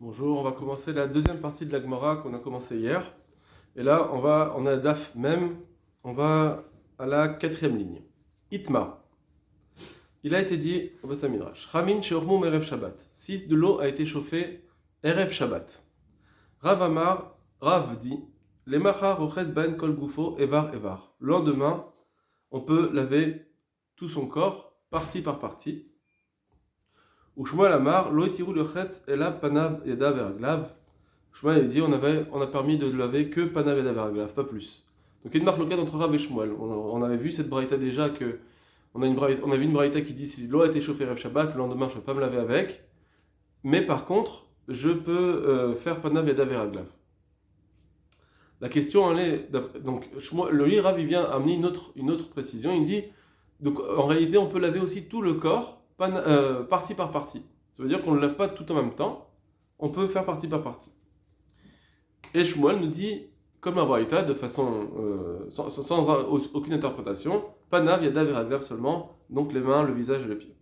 Bonjour, on va commencer la deuxième partie de la Gemara qu'on a commencé hier. Et là, on a DAF même, on va à la quatrième ligne. Itmar. Il a été dit au Beth Midrash, Ramin sheormum erev Shabbat. Si de l'eau a été chauffée erev Shabbat. Rav Amar, Rav dit, les machar roches ben kol gufo evar evar. Le lendemain, on peut laver tout son corps, partie par partie. Ou Shmuel Amar, lo etiru lechetz ela panav yadav veraglav. Shmuel a dit on a permis de laver que panav yadav veraglav, pas plus. Donc il y a une marque locale entre Rav et Shmuel. On avait vu cette braïta déjà que on a vu une braïta qui dit si l'eau a été chauffée Rev Shabbat, le lendemain je ne peux pas me laver avec. Mais par contre, je peux faire panav yadav veraglav. La question elle est donc le Rav il vient amener une autre précision. Il dit donc en réalité on peut laver aussi tout le corps. Partie par partie. Ça veut dire qu'on ne le lave pas tout en même temps, on peut faire partie par partie. Et Shmuel nous dit, comme la Braïta, de façon sans aucune interprétation, panav yadav veraglav seulement, donc les mains, le visage et le pied.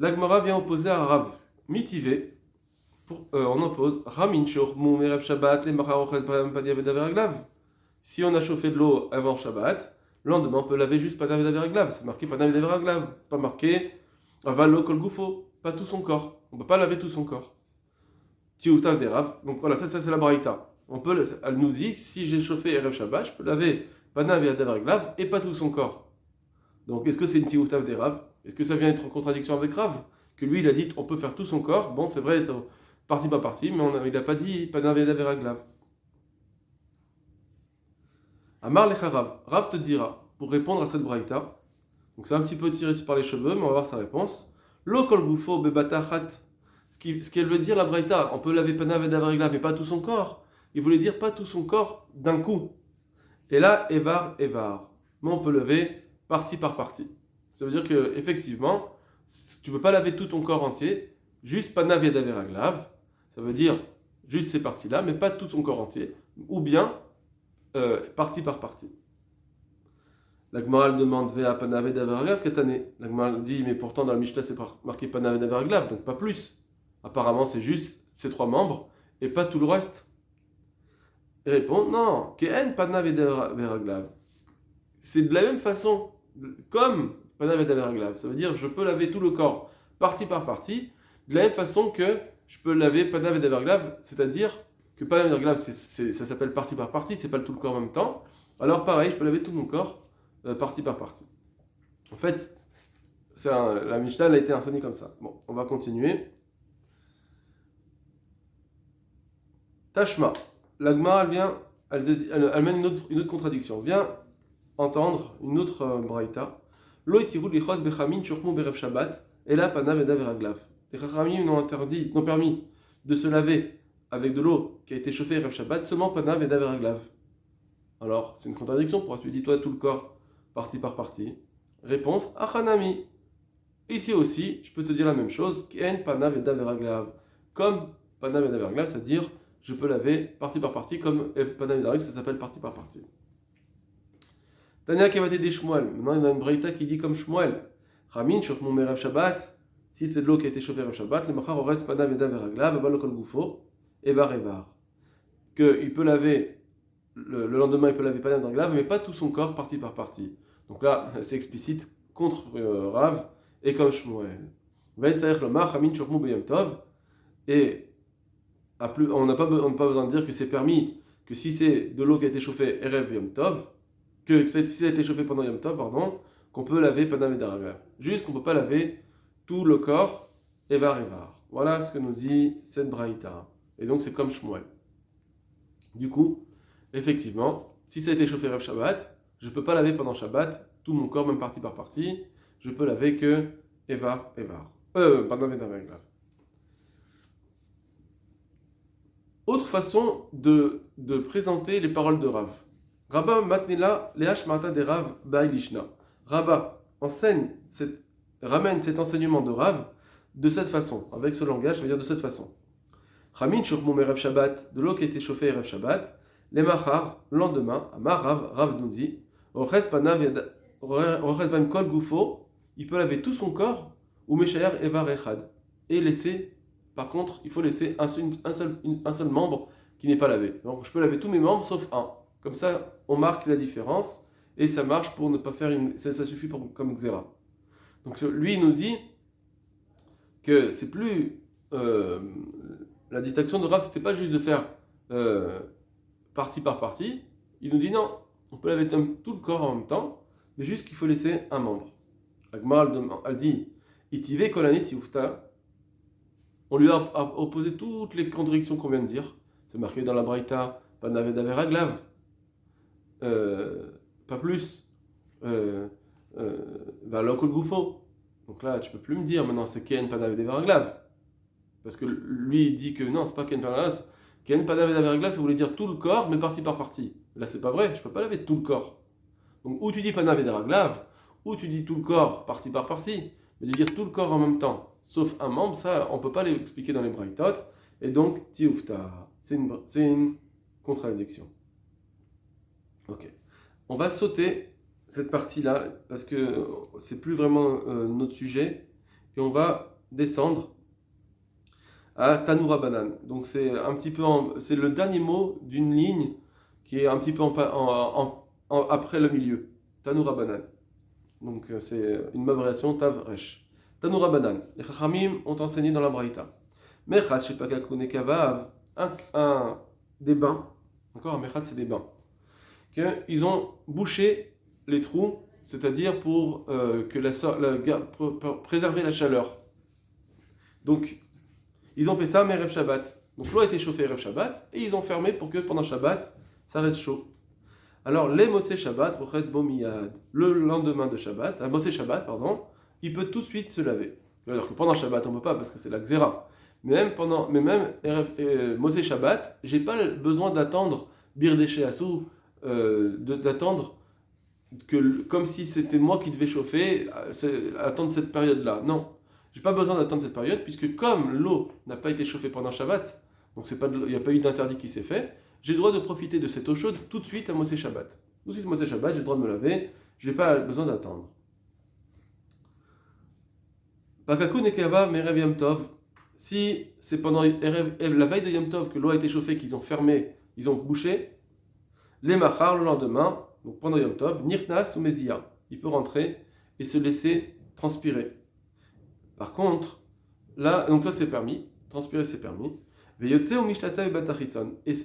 La Gemara vient opposer à Rav Mitivé, on oppose Ramin sheormum erev Shabbat, les macharoches panav yadav veraglav. Si on a chauffé de l'eau avant Shabbat, le lendemain on peut laver juste panav yadav veraglav. C'est marqué panav yadav veraglav, pas marqué Avalo kol gufo, pas tout son corps. On ne peut pas laver tout son corps. Tiutav derav. Donc voilà, ça c'est la braïta. Elle nous dit que si j'ai chauffé Erev Shabbat, je peux laver panav yadav veraglav et pas tout son corps. Donc est-ce que c'est une tiutav derav? Est-ce que ça vient être en contradiction avec Rav? Que lui il a dit on peut faire tout son corps. Bon, c'est vrai, partie par partie, mais il n'a pas dit panav yadav veraglav. Amar lecha Rav. Rav te dira, pour répondre à cette braïta, donc c'est un petit peu tiré par les cheveux, mais on va voir sa réponse. Lo kol gufo bebatachat. Ce qu'elle veut dire la braïta, on peut laver panav yadav veraglav, mais pas tout son corps. Il voulait dire pas tout son corps d'un coup. Et là, evar. Mais on peut laver partie par partie. Ça veut dire que effectivement, tu ne peux pas laver tout ton corps entier, juste panav yadav veraglav. Ça veut dire juste ces parties-là, mais pas tout ton corps entier. Ou bien partie par partie. La Gemara demande Vea panav yadav veraglav ketane. La Gemara dit mais pourtant dans le Mishnah c'est marqué panav yadav veraglav, donc pas plus. Apparemment c'est juste ces trois membres et pas tout le reste. Il répond non, ke'en panav yadav veraglav. C'est de la même façon comme panav yadav veraglav. Ça veut dire je peux laver tout le corps partie par partie de la même façon que je peux laver panav yadav veraglav, c'est-à-dire que panav yadav veraglav ça s'appelle partie par partie, c'est pas tout le corps en même temps. Alors pareil, je peux laver tout mon corps partie par partie. En fait, la Mishnah a été enseignée comme ça. Bon, on va continuer. Tashma. La Gemara, elle mène une autre contradiction. Viens entendre une autre braïta. Lo itiru lichos bechamin shormu berev Shabbat, et là panav yadav veraglav. Les chachamim n'ont permis de se laver avec de l'eau qui a été chauffée berev Shabbat, seulement panav yadav veraglav. Alors, c'est une contradiction. Pourquoi tu dis toi tout le corps partie par partie? Réponse, Achanami. Ici aussi, je peux te dire la même chose, Ken panav yadav veraglav. Comme panav yadav veraglav, c'est-à-dire, je peux laver partie par partie, comme panav yadav veraglav, ça s'appelle partie par partie. Tania Kevate de Shmuel. Maintenant, il y a une braïta qui dit comme Shmuel. Ramin, shormum erev Shabbat. Si c'est de l'eau qui a été chauffée erev Shabbat, le machar ores panav yadav veraglav, abalo kol gufo, evar. Il peut laver, le lendemain, il peut laver panav veraglav, mais pas tout son corps, partie par partie. Donc là, c'est explicite contre Rav et comme Shmuel. Et on n'a pas besoin de dire que c'est permis que si c'est de l'eau qui a été chauffée Erev Yom Tov, que si ça a été chauffé pendant Yom Tov, qu'on peut laver panav yadav veraglav. Juste qu'on ne peut pas laver tout le corps Evar. Voilà ce que nous dit cette braïta. Et donc c'est comme Shmuel. Du coup, effectivement, si ça a été chauffé Erev Shabbat, je ne peux pas laver pendant Shabbat tout mon corps, même partie par partie. Je peux laver que Evar. Panav yadav veraglav. Autre façon de présenter les paroles de Rav. Rabba matnela lehash mata de Rav ba'ilishna. Rabba ramène cet enseignement de Rav de cette façon, avec ce langage, je veux dire de cette façon. Chamin shurmum erev Shabbat, de l'eau qui a été chauffée erev Shabbat, les machar, le lendemain, amar Rav nous dit, roches ben kol gufo, il peut laver tout son corps, ou meshayer evar echad, et laisser Par contre, il faut laisser un seul membre qui n'est pas lavé. Donc je peux laver tous mes membres sauf un. Comme ça, on marque la différence et ça marche pour ne pas faire ça suffit comme xéra. Donc lui, il nous dit que c'est plus la distinction de Rav, c'était pas juste de faire partie par partie. Il nous dit non, on peut laver tout le corps en même temps, mais juste qu'il faut laisser un membre. La Gemara, elle dit Itive kolanit yufta. On lui a opposé toutes les contradictions qu'on vient de dire. C'est marqué dans la Braïta, pas navet d'avera glave, pas plus. Va l'okol goufo. Donc là, tu peux plus me dire maintenant c'est Ken pas navet d'avera glave. Parce que lui il dit que non, c'est pas Ken pas navet. Ken pas navet d'avera glave, ça voulait dire tout le corps, mais partie par partie. Là, c'est pas vrai, je peux pas laver tout le corps. Donc, ou tu dis pas navet d'avera glave, ou tu dis tout le corps, partie par partie. Mais de dire tout le corps en même temps, sauf un membre, ça, on ne peut pas l'expliquer dans les braïtot. Et donc, tioufta, c'est une contradiction. Ok. On va sauter cette partie-là, parce que c'est plus vraiment notre sujet. Et on va descendre à Tanura Banan. Donc, c'est un petit peu c'est le dernier mot d'une ligne qui est un petit peu après le milieu. Tanura Banan. Donc c'est une abréviation Tav Resh. Tanura Banan. Les Chachamim ont enseigné dans la Braïta. Mechad Shepakaku Nekavav, des bains. Encore un Mechad, c'est des bains. Ils ont bouché les trous, c'est-à-dire pour préserver la chaleur. Donc ils ont fait ça, mais Erev Shabbat. Donc l'eau a été chauffée Erev Shabbat, et ils ont fermé pour que pendant Shabbat, ça reste chaud. Alors, les Motzei Shabbat, le lendemain de Shabbat, Motzei Shabbat, pardon, il peut tout de suite se laver. Alors que pendant Shabbat, on ne peut pas parce que c'est la Xéra. Mais même Motzei Shabbat, j'ai pas besoin d'attendre Bir Deshe Asou, d'attendre comme si c'était moi qui devais chauffer, attendre cette période-là. Non, j'ai pas besoin d'attendre cette période puisque comme l'eau n'a pas été chauffée pendant Shabbat, donc il n'y a pas eu d'interdit qui s'est fait, j'ai le droit de profiter de cette eau chaude tout de suite à Motzei Shabbat. Tout de suite Motzei Shabbat, j'ai le droit de me laver, je n'ai pas besoin d'attendre. Pakaku nekava merev Yom Tov. Si c'est pendant la veille de Yom Tov que l'eau a été chauffée, qu'ils ont fermé, ils ont bouché, les machar le lendemain, donc pendant Yom Tov, nirnas ou mezia, il peut rentrer et se laisser transpirer. Par contre, là, donc ça c'est permis, transpirer c'est permis. Et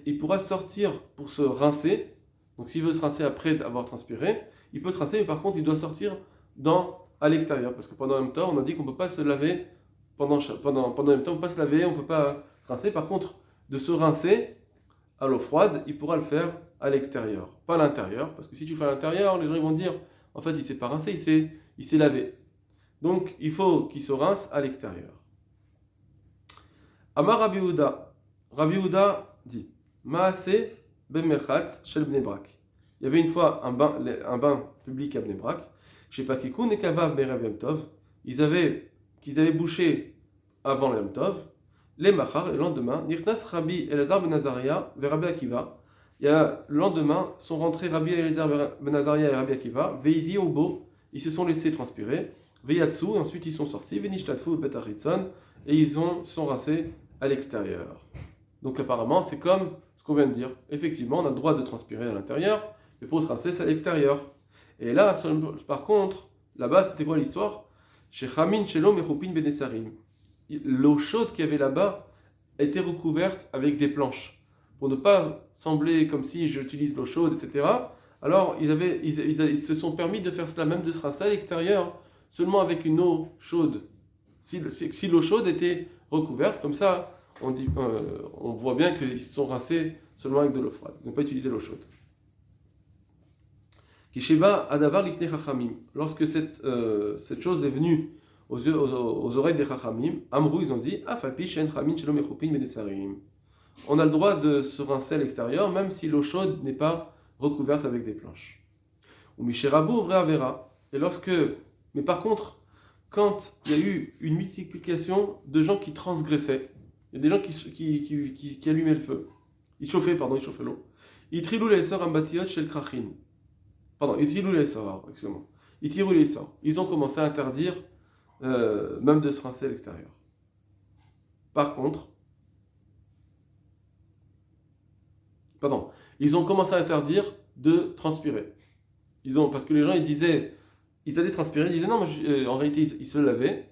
il pourra sortir pour se rincer. Donc s'il veut se rincer après avoir transpiré, il peut se rincer, mais par contre il doit sortir à l'extérieur. Parce que pendant Yom Tov, on a dit qu'on ne peut pas se laver pendant Yom Tov, on ne peut pas se laver, on ne peut pas se rincer. Par contre, de se rincer à l'eau froide, il pourra le faire à l'extérieur, pas à l'intérieur. Parce que si tu le fais à l'intérieur, les gens ils vont dire, en fait il ne s'est pas rincé, il s'est lavé. Donc il faut qu'il se rince à l'extérieur. Amar Rabbi Yehuda dit Maaseh ben Mechatz shel Bnei Brak. Il y avait une fois un bain public à Bnei Brak. Chez Pakikou Nekavav Berev Yom Tov. Qu'ils avaient bouché avant le Yom Tov. Les Machar, le lendemain, Nirnas Rabbi Elazar ben Azaria vers Rabbi Akiva. Le lendemain sont rentrés Rabbi Elazar ben Azaria et Rabbi Akiva. Veizi Obo, ils se sont laissés transpirer. Veyatsu, ensuite ils sont sortis. Venishtatfu Bet Achitzon, et ils sont rincés à l'extérieur. Donc apparemment, c'est comme ce qu'on vient de dire. Effectivement, on a le droit de transpirer à l'intérieur, mais pour se rincer, c'est à l'extérieur. Et là, par contre, là-bas, c'était quoi l'histoire? Chez Chamin, Shelom et Chopin Benesarim. L'eau chaude qu'il y avait là-bas était recouverte avec des planches. Pour ne pas sembler comme si j'utilise l'eau chaude, etc. Alors, ils se sont permis de faire cela, même de se rincer à l'extérieur, seulement avec une eau chaude. Si l'eau chaude était recouverte, comme ça, on voit bien qu'ils se sont rincés seulement avec de l'eau froide. Ils n'ont pas utilisé l'eau chaude. Kisheba adavar lifnei chachamim. Lorsque cette chose est venue aux oreilles des chachamim, Amrou, ils ont dit Afapi shen chamin shelom echupin benesarim. On a le droit de se rincer à l'extérieur, même si l'eau chaude n'est pas recouverte avec des planches. Ou misherabu vrai avera. Mais par contre, quand il y a eu une multiplication de gens qui transgressaient, il y a des gens qui allumaient le feu, ils chauffaient l'eau. Ils trilou les sorts ambatiot chez le krachin. Ils tirou les sorts, excusez-moi. Ils ont commencé à interdire même de se rincer à l'extérieur. Par contre, pardon, ils ont commencé à interdire de transpirer. Parce que les gens, ils allaient transpirer, ils disaient non, en réalité, ils se lavaient,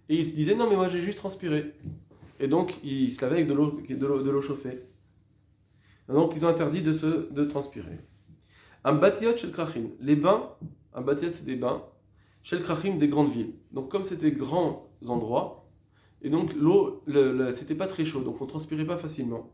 et ils se disaient non, mais moi j'ai juste transpiré. Et donc, ils se lavaient avec de l'eau chauffée. Et donc, ils ont interdit de transpirer. Un batiot shel krachim, les bains, un batiot c'est des bains, shel krachim des grandes villes. Donc, comme c'était grands endroits, et donc l'eau, c'était pas très chaud, donc on transpirait pas facilement.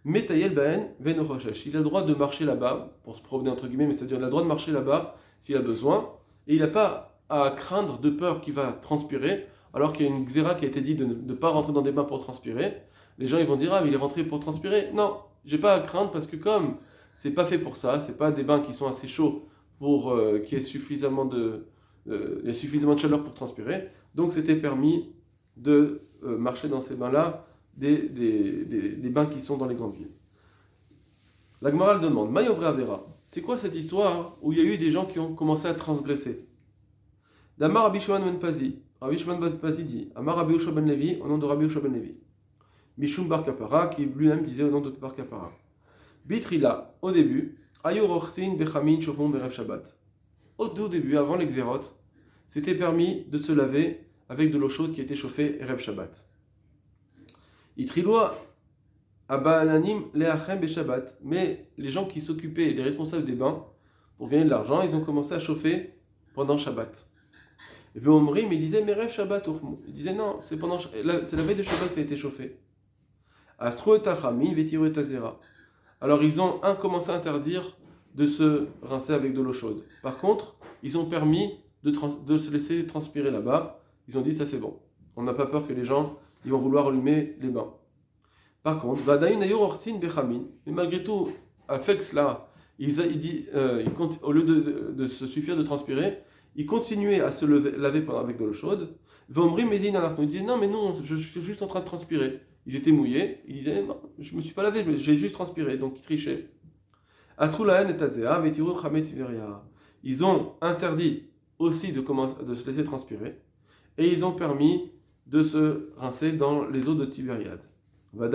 Metayel Baen Venochashesh. Il a le droit de marcher là-bas, pour se promener entre guillemets, mais c'est-à-dire il a le droit de marcher là-bas s'il a besoin, et il n'a pas à craindre de peur qu'il va transpirer, alors qu'il y a une xéra qui a été dit de ne pas rentrer dans des bains pour transpirer. Les gens ils vont dire ah mais il est rentré pour transpirer. Non, j'ai pas à craindre parce que comme c'est pas fait pour ça, c'est pas des bains qui sont assez chauds pour qu'il y ait suffisamment il y a suffisamment de chaleur pour transpirer, donc c'était permis de marcher dans ces bains-là. Des bains qui sont dans les grandes villes. La Gemara demande, Mayovre Avera, c'est quoi cette histoire où il y a eu des gens qui ont commencé à transgresser? D'Amar Rabbi Shimon ben Pazi. Rabbi Shimon ben Pazi dit, Amar Rabbi Yoshua ben Levi, au nom de Rabbi Yoshua ben Levi. Mishum Bar Kapara, qui lui-même disait au nom de Bar Kapara. Bitrila, au début, Ayor Orsin Bechamin Shopon Berev Shabbat. Au début, avant les Xérot, c'était permis de se laver avec de l'eau chaude qui était chauffée Erev Shabbat. Itriloa Abalanim Leachem et Shabbat. Mais les gens qui s'occupaient, les responsables des bains, pour gagner de l'argent, ils ont commencé à chauffer pendant Shabbat. Et Veomrim, il disait Merev Shabbat Urmu. Il disait non, c'est la veille de Shabbat qui a été chauffée. Asro Tachami Vetiru Tazera. Alors ils ont commencé à interdire de se rincer avec de l'eau chaude. Par contre, ils ont permis de se laisser transpirer là-bas. Ils ont dit ça c'est bon. On n'a pas peur que les gens ils vont vouloir allumer les bains. Par contre, mais malgré tout, à Fex là, au lieu de se suffire de transpirer, ils continuaient à se laver avec de l'eau chaude. Ils disaient non, mais non, je suis juste en train de transpirer. Ils étaient mouillés, ils disaient non, je ne me suis pas lavé, j'ai juste transpiré, donc ils trichaient. Ils ont interdit aussi de se laisser transpirer et ils ont permis de se rincer dans les eaux de Tibériade. Le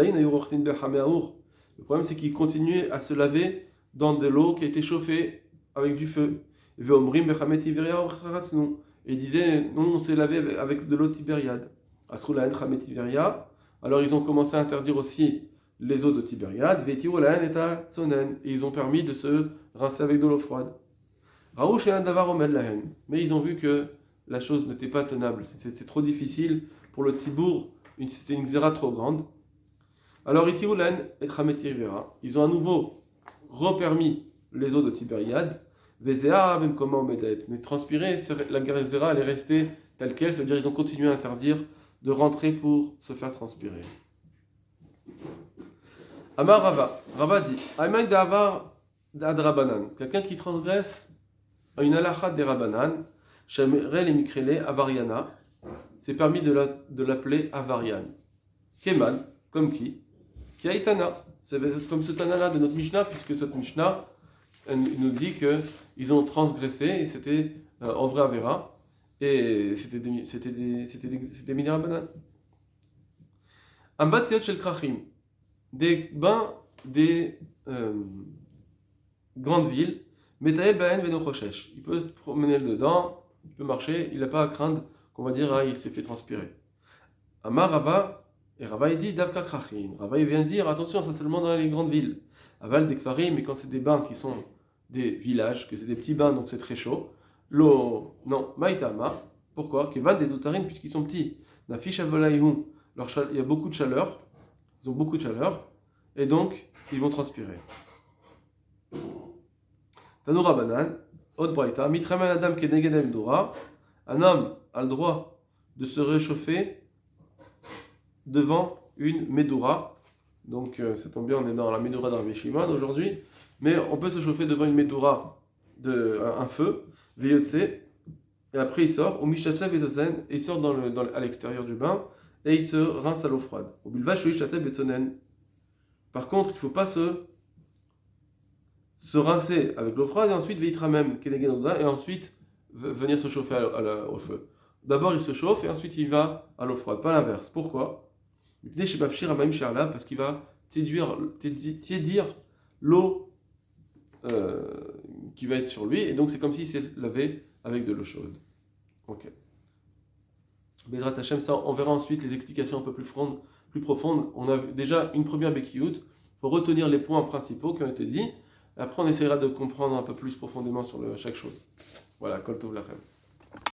problème c'est qu'ils continuaient à se laver dans de l'eau qui a été chauffée avec du feu. Et ils disaient non, on s'est lavé avec de l'eau de Tibériade. Alors ils ont commencé à interdire aussi les eaux de Tibériade. Et ils ont permis de se rincer avec de l'eau froide. Mais ils ont vu que la chose n'était pas tenable, c'était trop difficile pour le tzibour, c'était une xéra trop grande. Alors ils ont à nouveau repermis les eaux de Tibériade, mais transpirer, la xéra elle est restée telle quelle, ça veut dire qu'ils ont continué à interdire de rentrer pour se faire transpirer. Amar Rava dit, quelqu'un qui transgresse une halakha des Rabbanan, Avariana, c'est permis de l'appeler Avarian. Keman, comme qui Aitana, c'est comme ce Tana-là de notre Mishnah, puisque cette Mishnah nous dit qu'ils ont transgressé, et c'était en vrai Avera, et c'était des minéraux bananes. Ambatiot shel krachim, des bains des grandes villes, Metael baen venochoshesh. Il peut se promener dedans, il peut marcher, il n'a pas à craindre qu'on va dire il s'est fait transpirer. Amar Rava, et Rava il dit Davka krachim. Rava il vient dire attention, ça seulement dans les grandes villes. Aval des kfarim, mais quand c'est des bains qui sont des villages, que c'est des petits bains donc c'est très chaud. L'eau, non, maïtama. Pourquoi? Kevan des otarines puisqu'ils sont petits. Nafish avolaïhum. Il y a beaucoup de chaleur, ils ont beaucoup de chaleur, et donc ils vont transpirer. Tanoura banan, Od Braïta, Mitreman Adam Kenegedem Dora, un homme a le droit de se réchauffer devant une Medura. Donc ça tombe bien, on est dans la Medura d'Arbi Shimon aujourd'hui, mais on peut se chauffer devant une Medura, un feu, Veyotse, et après il sort, au Mishachav et Tosen, et il sort à l'extérieur du bain, et il se rince à l'eau froide. Au Bilva Shoishatev et Tsonen. Par contre, il ne faut pas se rincer avec l'eau froide et ensuite veitra même et ensuite venir se chauffer au feu. D'abord il se chauffe et ensuite il va à l'eau froide, pas l'inverse. Pourquoi? Parce qu'il va tiédir l'eau qui va être sur lui, et donc c'est comme s'il s'est lavé avec de l'eau chaude. Ok. Bezrat Hashem, ça, on verra ensuite les explications un peu plus profondes. On a déjà une première Bekiyut, il faut retenir les points principaux qui ont été dits, après on essaiera de comprendre un peu plus profondément sur chaque chose. Voilà, Kol Tov Lachem.